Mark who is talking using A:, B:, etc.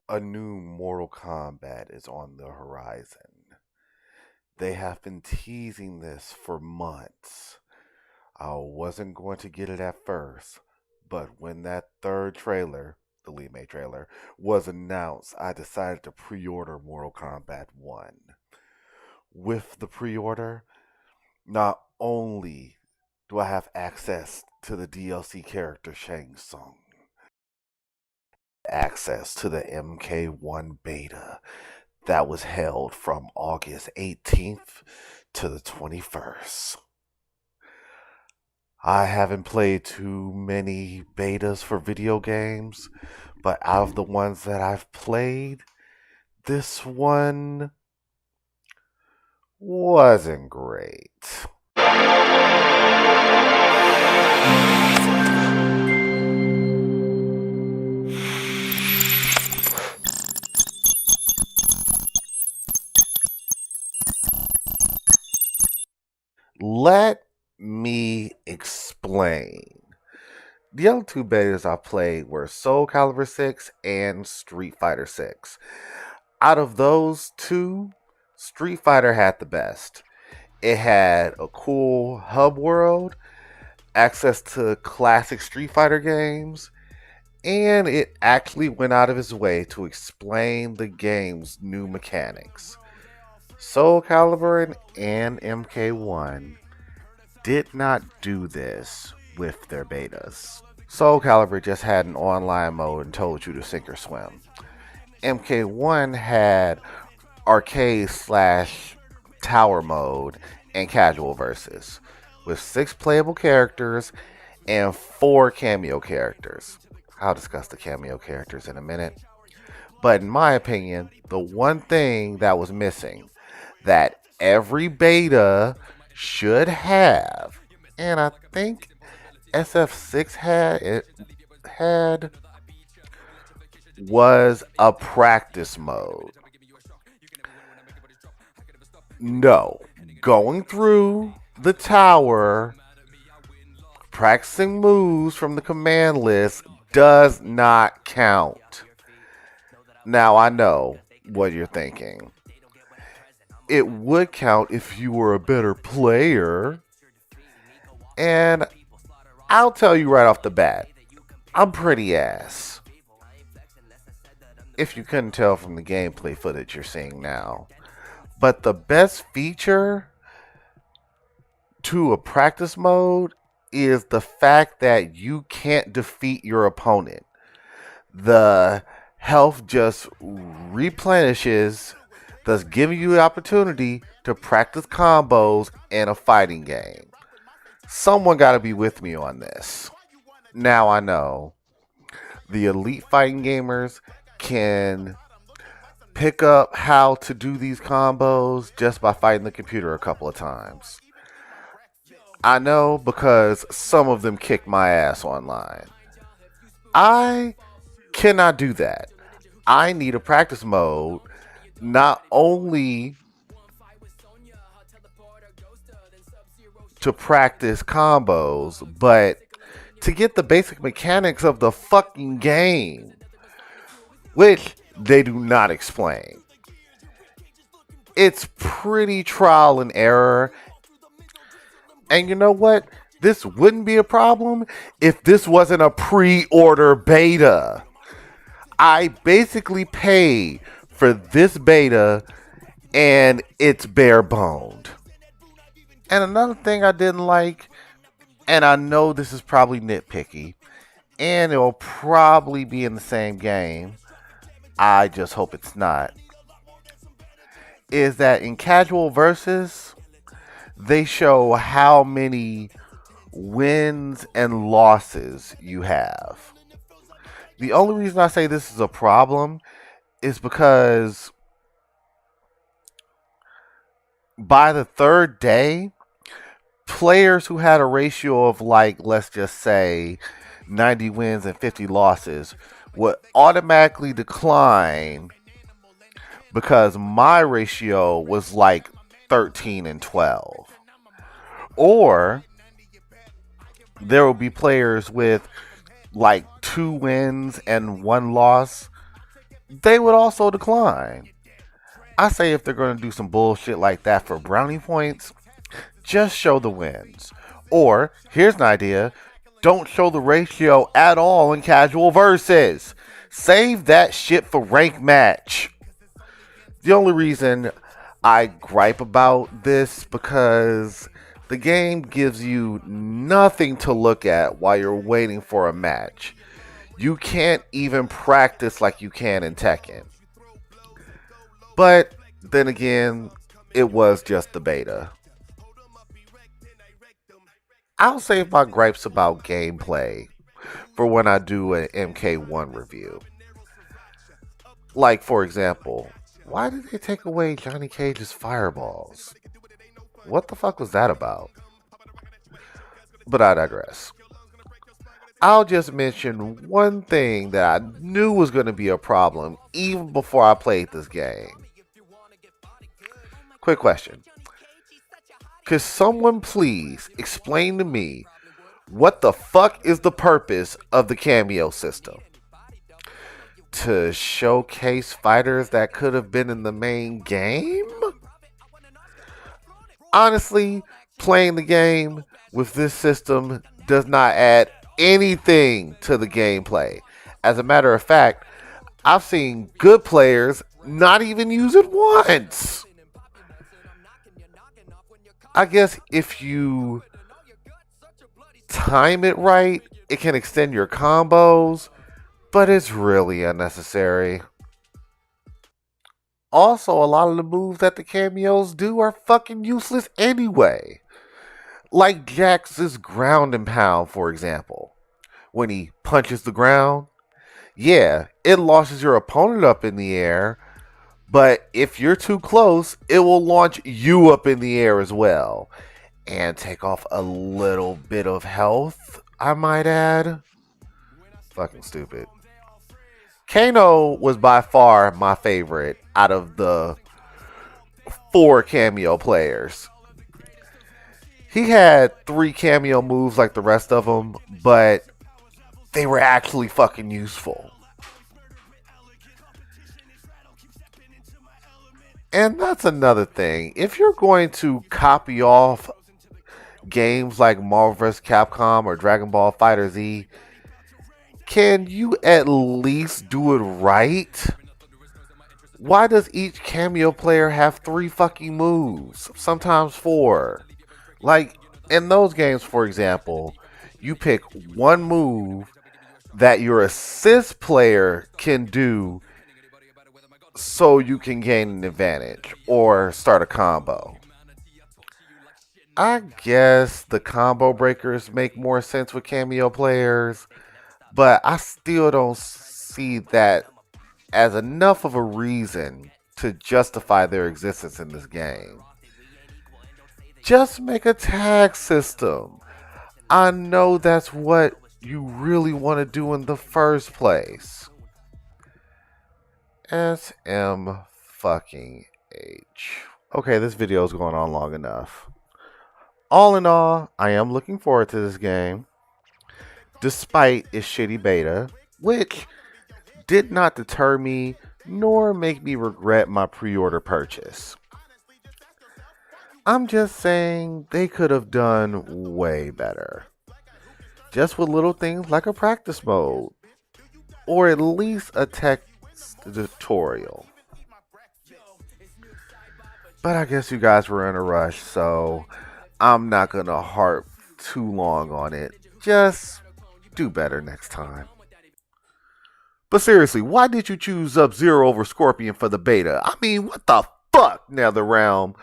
A: A new Mortal Kombat is on the horizon. They have been teasing this for months. I wasn't going to get it at first, but when that third trailer, the remake trailer, was announced, I decided to pre order Mortal Kombat 1. With the pre order, not only do I have access to the DLC character Shang Tsung, access to the MK1 beta that was held from August 18th to the 21st. I haven't played too many betas for video games, but out of the ones that I've played, this one wasn't great. Let me explain. The other two betas I played were Soul Calibur 6 and Street Fighter 6. Out of those two, Street Fighter had the best. It had a cool hub world, access to classic Street Fighter games, and it actually went out of its way to explain the game's new mechanics. Soul Calibur and MK1 did not do this with their betas. Soul Calibur just had an online mode and told you to sink or swim. MK1 had arcade slash tower mode and casual versus with 6 playable characters and 4 cameo characters. I'll discuss the cameo characters in a minute. But in my opinion, the one thing that was missing that every beta should have, and I think SF6 had was a practice mode. No, going through the tower, practicing moves from the command list does not count. Now I know what you're thinking. It would count if you were a better player. And I'll tell you right off the bat, I'm pretty ass. If you couldn't tell from the gameplay footage you're seeing now. But the best feature to a practice mode is the fact that you can't defeat your opponent. The health just replenishes, thus giving you the opportunity to practice combos in a fighting game. Someone got to be with me on this. Now I know the elite fighting gamers can pick up how to do these combos just by fighting the computer a couple of times. I know because some of them kick my ass online. I cannot do that. I need a practice mode not only to practice combos, but to get the basic mechanics of the fucking game, which they do not explain. It's pretty trial and error. And you know what? This wouldn't be a problem if this wasn't a pre-order beta. I basically paid for this beta and it's bare boned. And another thing I didn't like, and I know this is probably nitpicky, and it will probably be in the same game, I just hope it's not, is that in casual versus, they show how many wins and losses you have. The only reason I say this is a problem is because by the third day, players who had a ratio of, like, let's just say 90 wins and 50 losses would automatically decline because my ratio was like 13 and 12. Or there will be players with like 2 wins and 1 loss they would also decline. I say if they're going to do some bullshit like that for brownie points, just show the wins. Or, here's an idea, don't show the ratio at all in casual versus. Save that shit for rank match. The only reason I gripe about this because the game gives you nothing to look at while you're waiting for a match. You can't even practice like you can in Tekken. But then again, it was just the beta. I'll save my gripes about gameplay for when I do an MK1 review. Like, for example, why did they take away Johnny Cage's fireballs? What the fuck was that about? But I digress. I'll just mention one thing that I knew was going to be a problem even before I played this game. Quick question. Could someone please explain to me what the fuck is the purpose of the Cameo System? To showcase fighters that could have been in the main game? Honestly, playing the game with this system does not add anything to the gameplay. As a matter of fact, I've seen good players not even use it once. I guess if you time it right, it can extend your combos, but it's really unnecessary. Also, a lot of the moves that the cameos do are fucking useless anyway. Like Jax's ground and pound, for example. When he punches the ground, yeah, it launches your opponent up in the air, but if you're too close, it will launch you up in the air as well. And take off a little bit of health, I might add. Fucking stupid. Kano was by far my favorite out of the 4 cameo players. He had 3 cameo moves like the rest of them, but they were actually fucking useful. And that's another thing. If you're going to copy off games like Marvel vs. Capcom or Dragon Ball FighterZ, can you at least do it right? Why does each cameo player have 3 fucking moves? Sometimes 4. Like, in those games, for example, you pick one move that your assist player can do so you can gain an advantage or start a combo. I guess the combo breakers make more sense with cameo players, but I still don't see that as enough of a reason to justify their existence in this game. Just make a tag system. I know that's what you really want to do in the first place. SM fucking H. Okay, this video is going on long enough. All in all, I am looking forward to this game, despite its shitty beta, which did not deter me nor make me regret my pre-order purchase. I'm just saying they could have done way better. Just with little things like a practice mode, or at least a text tutorial. But I guess you guys were in a rush, so I'm not gonna harp too long on it. Just do better next time. But seriously, why did you choose Sub-Zero over Scorpion for the beta? I mean, what the fuck, NetherRealm?